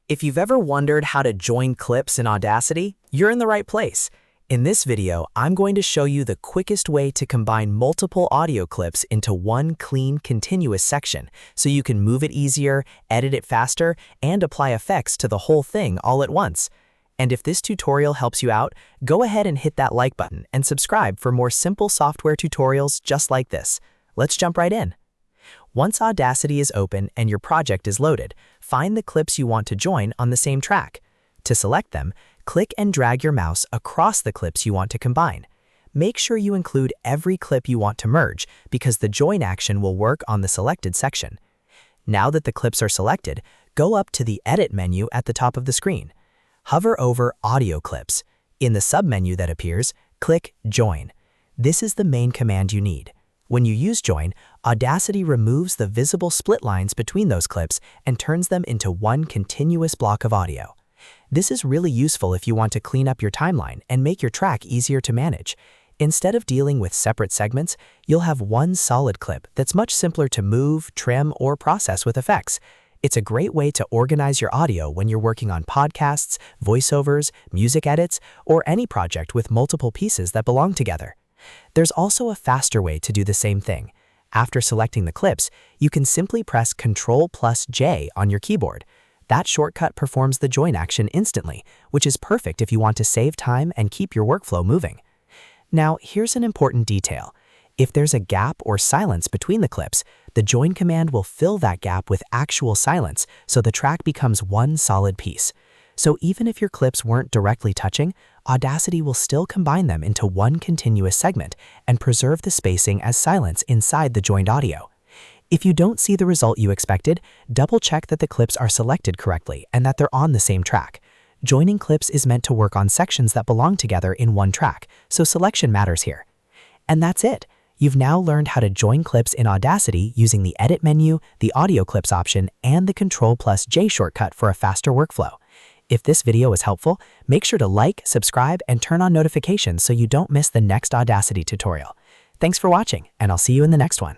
If you've ever wondered how to join clips in Audacity, you're in the right place. In this video, I'm going to show you the quickest way to combine multiple audio clips into one clean, continuous section, so you can move it easier, edit it faster, and apply effects to the whole thing all at once. And if this tutorial helps you out, go ahead and hit that like button and subscribe for more simple software tutorials just like this. Let's jump right in. Once Audacity is open and your project is loaded, find the clips you want to join on the same track. To select them, click and drag your mouse across the clips you want to combine. Make sure you include every clip you want to merge because the join action will work on the selected section. Now that the clips are selected, go up to the Edit menu at the top of the screen. Hover over Audio Clips. In the submenu that appears, click Join. This is the main command you need. When you use Join, Audacity removes the visible split lines between those clips and turns them into one continuous block of audio. This is really useful if you want to clean up your timeline and make your track easier to manage. Instead of dealing with separate segments, you'll have one solid clip that's much simpler to move, trim, or process with effects. It's a great way to organize your audio when you're working on podcasts, voiceovers, music edits, or any project with multiple pieces that belong together. There's also a faster way to do the same thing. After selecting the clips, you can simply press Ctrl J on your keyboard. That shortcut performs the join action instantly, which is perfect if you want to save time and keep your workflow moving. Now, here's an important detail. If there's a gap or silence between the clips, the join command will fill that gap with actual silence, so the track becomes one solid piece. So even if your clips weren't directly touching, Audacity will still combine them into one continuous segment and preserve the spacing as silence inside the joined audio. If you don't see the result you expected, double-check that the clips are selected correctly and that they're on the same track. Joining clips is meant to work on sections that belong together in one track, so selection matters here. And that's it. You've now learned how to join clips in Audacity using the Edit menu, the Audio Clips option, and the Ctrl J shortcut for a faster workflow. If this video was helpful, make sure to like, subscribe, and turn on notifications so you don't miss the next Audacity tutorial. Thanks for watching, and I'll see you in the next one.